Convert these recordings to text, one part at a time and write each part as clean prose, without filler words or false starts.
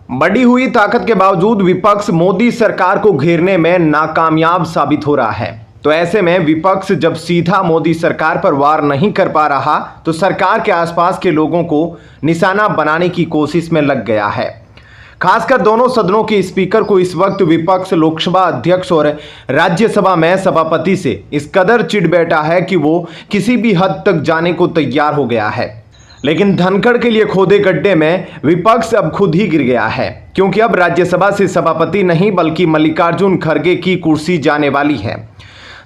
बढ़ी हुई ताकत के बावजूद विपक्ष मोदी सरकार को घेरने में नाकामयाब साबित हो रहा है। तो ऐसे में विपक्ष जब सीधा मोदी सरकार पर वार नहीं कर पा रहा तो सरकार के आसपास के लोगों को निशाना बनाने की कोशिश में लग गया है। खासकर दोनों सदनों के स्पीकर को इस वक्त विपक्ष लोकसभा अध्यक्ष और राज्यसभा में सभापति से इस कदर चिढ़ बैठा है कि वो किसी भी हद तक जाने को तैयार हो गया है। लेकिन धनखड़ के लिए खोदे गड्ढे में विपक्ष अब खुद ही गिर गया है, क्योंकि अब राज्यसभा से सभापति नहीं बल्कि मल्लिकार्जुन खड़गे की कुर्सी जाने वाली है।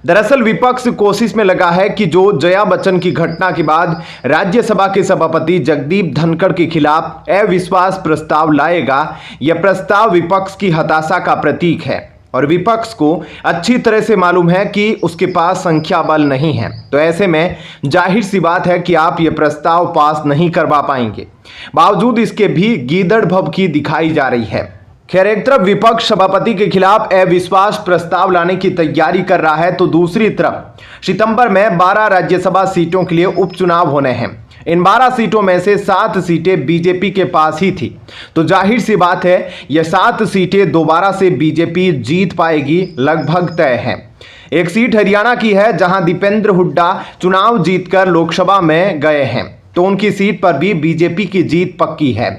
दरअसल विपक्ष कोशिश में लगा है कि जो जया बच्चन की घटना के बाद राज्यसभा के सभापति जगदीप धनखड़ के खिलाफ अविश्वास प्रस्ताव लाएगा, यह प्रस्ताव विपक्ष की हताशा का प्रतीक है और विपक्ष को अच्छी तरह से मालूम है कि उसके पास संख्या बल नहीं है। तो ऐसे में जाहिर सी बात है कि आप ये प्रस्ताव पास नहीं करवा पाएंगे। बावजूद इसके भी गीदड़ भभकी दिखाई जा रही है। खैर, एक तरफ विपक्ष सभापति के खिलाफ अविश्वास प्रस्ताव लाने की तैयारी कर रहा है तो दूसरी तरफ सितंबर में 12 राज्यसभा सीटों के लिए उपचुनाव होने हैं। इन 12 सीटों में से 7 सीटें बीजेपी के पास ही थी, तो जाहिर सी बात है यह 7 सीटें दोबारा से बीजेपी जीत पाएगी लगभग तय है। एक सीट हरियाणा की है जहां दीपेंद्र हुड्डा चुनाव जीतकर लोकसभा में गए हैं, तो उनकी सीट पर भी बीजेपी की जीत पक्की है,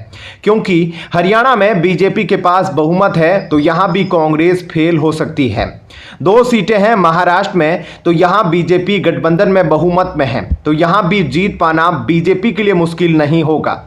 क्योंकि हरियाणा में बीजेपी के पास बहुमत है तो यहां भी कांग्रेस फेल हो सकती है। 2 सीटें हैं महाराष्ट्र में, तो यहां बीजेपी गठबंधन में बहुमत में है, तो यहां भी जीत पाना बीजेपी के लिए मुश्किल नहीं होगा।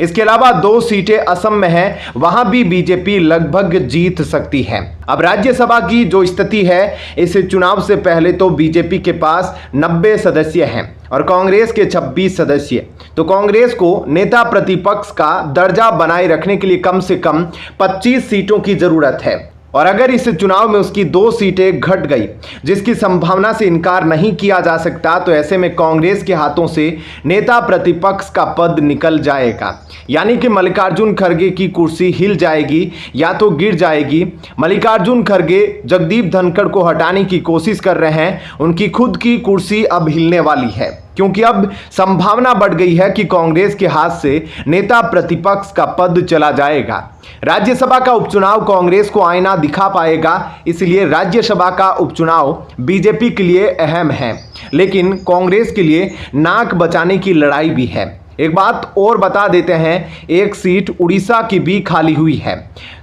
इसके अलावा 2 सीटें असम में हैं, वहां भी बीजेपी लगभग जीत सकती है। अब राज्यसभा की जो स्थिति है, इस चुनाव से पहले तो बीजेपी के पास 90 सदस्य हैं और कांग्रेस के 26 सदस्य, तो कांग्रेस को नेता प्रतिपक्ष का दर्जा बनाए रखने के लिए कम से कम 25 सीटों की जरूरत है। और अगर इस चुनाव में उसकी 2 सीटें घट गई, जिसकी संभावना से इनकार नहीं किया जा सकता, तो ऐसे में कांग्रेस के हाथों से नेता प्रतिपक्ष का पद निकल जाएगा, यानी कि मल्लिकार्जुन खड़गे की कुर्सी हिल जाएगी या तो गिर जाएगी। मल्लिकार्जुन खड़गे जगदीप धनखड़ को हटाने की कोशिश कर रहे हैं, उनकी खुद की कुर्सी अब हिलने वाली है, क्योंकि अब संभावना बढ़ गई है कि कांग्रेस के हाथ से नेता प्रतिपक्ष का पद चला जाएगा। राज्यसभा का उपचुनाव कांग्रेस को आईना दिखा पाएगा, इसलिए राज्यसभा का उपचुनाव बीजेपी के लिए अहम है, लेकिन कांग्रेस के लिए नाक बचाने की लड़ाई भी है। एक बात और बता देते हैं, एक सीट उड़ीसा की भी खाली हुई है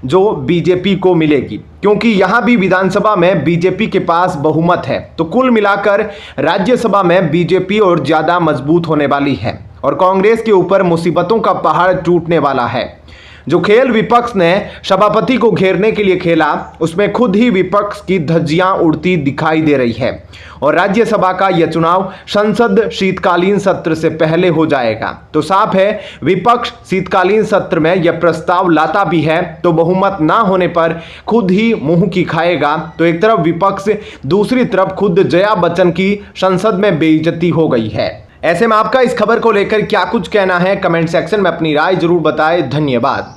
जो बीजेपी को मिलेगी, क्योंकि यहां भी विधानसभा में बीजेपी के पास बहुमत है। तो कुल मिलाकर राज्यसभा में बीजेपी और ज्यादा मजबूत होने वाली है और कांग्रेस के ऊपर मुसीबतों का पहाड़ टूटने वाला है। जो खेल विपक्ष ने सभापति को घेरने के लिए खेला, उसमें खुद ही विपक्ष की धज्जियां उड़ती दिखाई दे रही है और राज्यसभा का यह चुनाव संसद शीतकालीन सत्र से पहले हो जाएगा। तो साफ है विपक्ष शीतकालीन सत्र में यह प्रस्ताव लाता भी है तो बहुमत ना होने पर खुद ही मुंह की खाएगा। तो एक तरफ विपक्ष, दूसरी तरफ खुद जया बच्चन की संसद में बेइज्जती हो गई है। ऐसे में आपका इस खबर को लेकर क्या कुछ कहना है, कमेंट सेक्शन में अपनी राय जरूर बताएं। धन्यवाद।